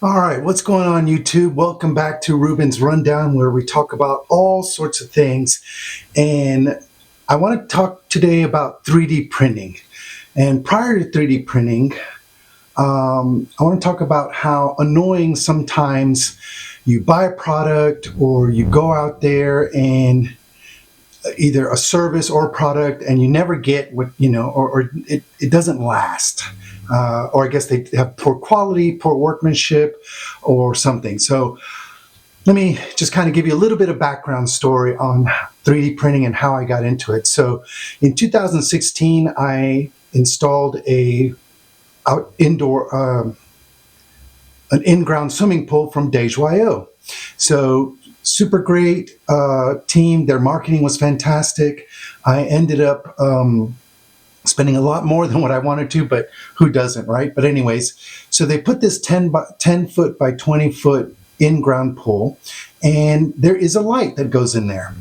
All right, what's going on, YouTube? Welcome back to Ruben's Rundown, where we talk about all sorts of things. And I want to talk today about 3D printing. And prior to 3D printing, I want to talk about how annoying sometimes you buy a product or you go out there and either a service or a product and you never get what, or it doesn't last. Or I guess they have poor quality, poor workmanship, or something. So let me just kind of give you a little bit of background story on 3D printing and how I got into it. So in 2016, I installed an in-ground swimming pool from Deja. So super great team. Their marketing was fantastic. I ended up spending a lot more than what I wanted to, but who doesn't, right? But anyways, so they put this 10 foot by 20 foot in-ground pool, and there is a light that goes in there.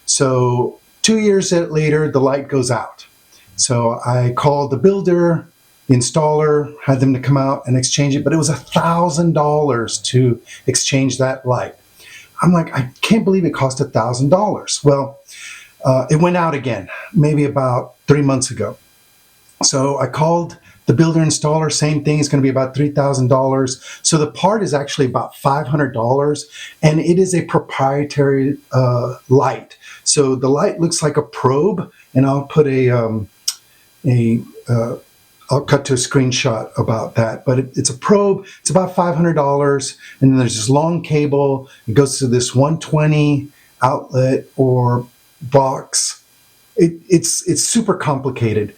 So 2 years later, the light goes out. So I called the builder, the installer, had them to come out and exchange it, but it was $1,000 to exchange that light. I'm like, I can't believe it cost $1,000. Well, it went out again, maybe about 3 months ago. So I called the builder installer, same thing, it's going to be about $3,000. So the part is actually about $500, and it is a proprietary light. So the light looks like a probe, and I'll put I'll cut to a screenshot about that, but it's a probe. It's about $500, and then there's this long cable. It goes to this 120 outlet or box. It's super complicated.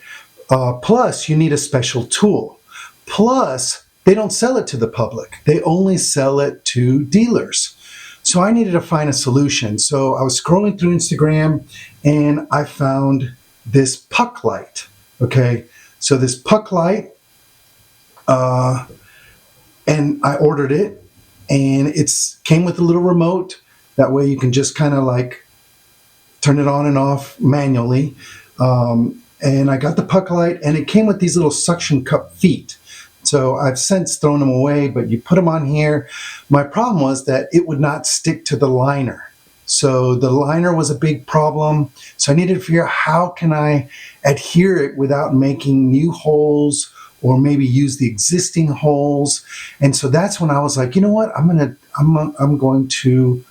Plus, you need a special tool. Plus, they don't sell it to the public. They only sell it to dealers. So I needed to find a solution. So I was scrolling through Instagram, and I found this puck light. Okay, so this puck light, and I ordered it, and it's came with a little remote. That way you can just kind of like turn it on and off manually. And I got the puck light, and it came with these little suction cup feet. So I've since thrown them away, but you put them on here. My problem was that it would not stick to the liner. So the liner was a big problem. So I needed to figure out how can I adhere it without making new holes, or maybe use the existing holes. And so that's when I was like, you know what, I'm going to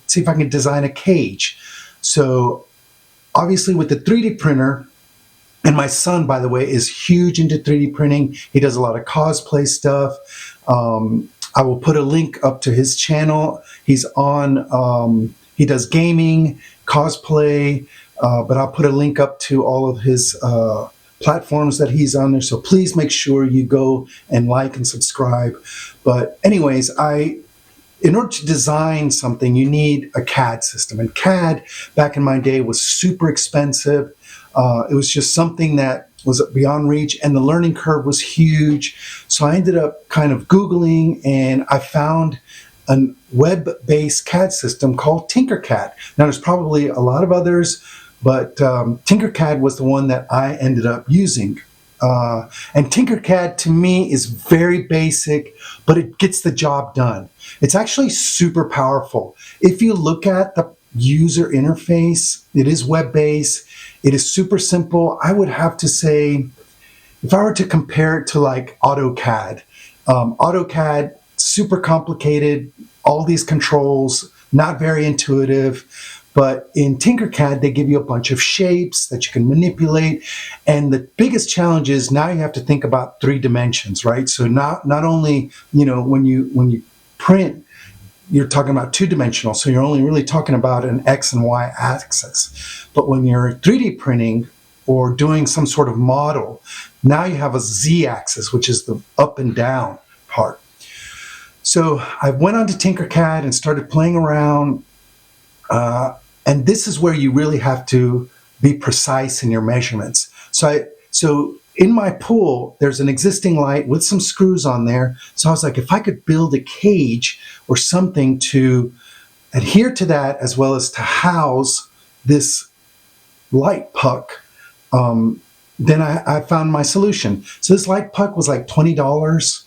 see if I can design a cage. So obviously with the 3D printer, and my son, by the way, is huge into 3D printing. He does a lot of cosplay stuff. I will put a link up to his channel. He's on, he does gaming, cosplay, but I'll put a link up to all of his platforms that he's on there. So please make sure you go and like and subscribe. But anyways, in order to design something, you need a CAD system. And CAD, back in my day, was super expensive. It was just something that was beyond reach, and the learning curve was huge. So I ended up kind of Googling, and I found a web-based CAD system called TinkerCAD. Now, there's probably a lot of others, but TinkerCAD was the one that I ended up using. And TinkerCAD to me is very basic, but it gets the job done. It's actually super powerful. If you look at the user interface, it is web-based. It is super simple. I would have to say, if I were to compare it to like AutoCAD, AutoCAD, super complicated, all these controls, not very intuitive. But in TinkerCAD, they give you a bunch of shapes that you can manipulate. And the biggest challenge is now you have to think about 3 dimensions, right? So not only, when you print, you're talking about 2-dimensional. So you're only really talking about an X and Y axis. But when you're 3D printing or doing some sort of model, now you have a Z axis, which is the up and down part. So I went onto TinkerCAD and started playing around. And this is where you really have to be precise in your measurements. So in my pool, there's an existing light with some screws on there. So I was like, if I could build a cage or something to adhere to that, as well as to house this light puck, then I found my solution. So this light puck was like $20.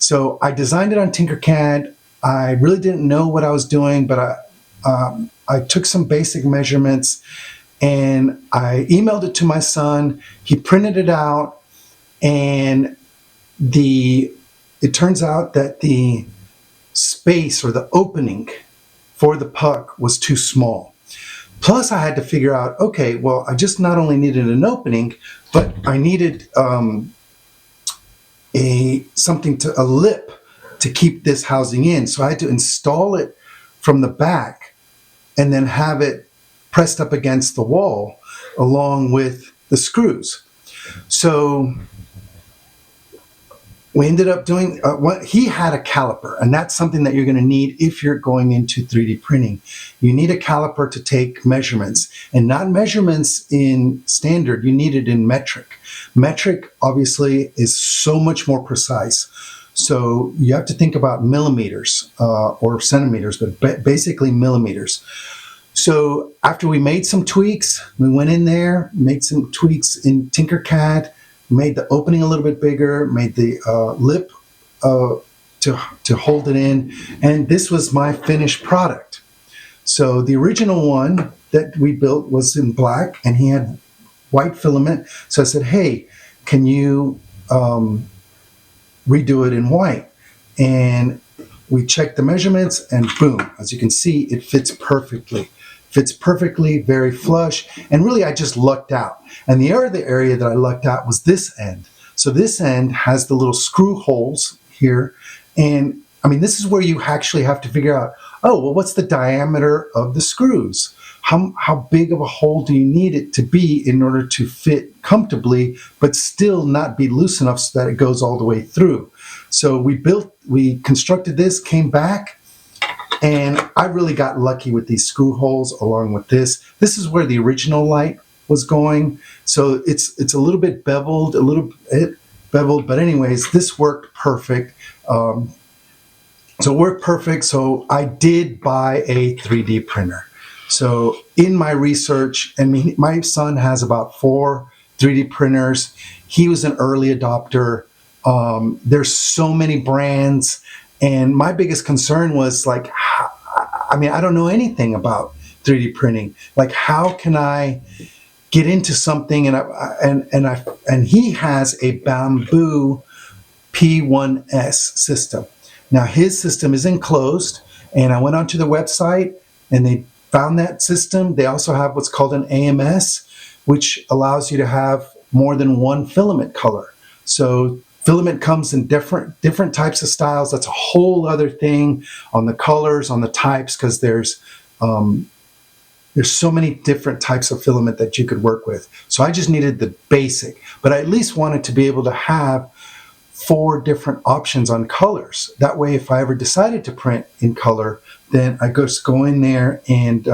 So I designed it on TinkerCAD. I really didn't know what I was doing, but I took some basic measurements and I emailed it to my son. He printed it out, and it turns out that the space or the opening for the puck was too small. Plus, I had to figure out, okay, well, I just not only needed an opening, but I needed a lip to keep this housing in. So I had to install it from the back and then have it pressed up against the wall along with the screws. So we ended up doing he had a caliper, and that's something that you're going to need if you're going into 3D printing. You need a caliper to take measurements, and not measurements in standard. You need it in metric. Metric obviously is so much more precise. So you have to think about millimeters or centimeters, but basically millimeters. So after we made some tweaks, we went in there, made some tweaks in TinkerCAD, made the opening a little bit bigger, made the lip to hold it in, and this was my finished product. So the original one that we built was in black, and he had white filament. So I said, hey, can you redo it in white? And we checked the measurements, and boom, as you can see, it fits perfectly. Fits perfectly, very flush, and really I just lucked out. And the other area that I lucked out was this end. So this end has the little screw holes here, and I mean, this is where you actually have to figure out, oh, well, what's the diameter of the screws? How big of a hole do you need it to be in order to fit comfortably, but still not be loose enough so that it goes all the way through? So we constructed this, came back, and I really got lucky with these screw holes along with this. This is where the original light was going. So it's a little bit beveled, but anyways, this worked perfect. So I did buy a 3D printer. So in my research, and my son has about 4 3D printers. He was an early adopter. There's so many brands. And my biggest concern was like, I don't know anything about 3D printing. Like, how can I get into something? And he has a bamboo P1S system. Now his system is enclosed, and I went onto the website and they found that system. They also have what's called an AMS, which allows you to have more than one filament color. So filament comes in different types of styles. That's a whole other thing on the colors, on the types, because there's so many different types of filament that you could work with. So I just needed the basic, but I at least wanted to be able to have 4 different options on colors. That way, if I ever decided to print in color, then I just go in there and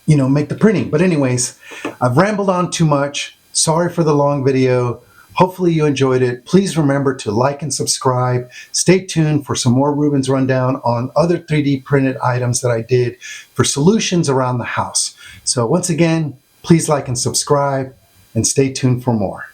make the printing. But anyways, I've rambled on too much. Sorry for the long video. Hopefully you enjoyed it. Please remember to like and subscribe. Stay tuned for some more Ruben's Rundown on other 3D printed items that I did for solutions around the house. So once again, please like and subscribe, and stay tuned for more.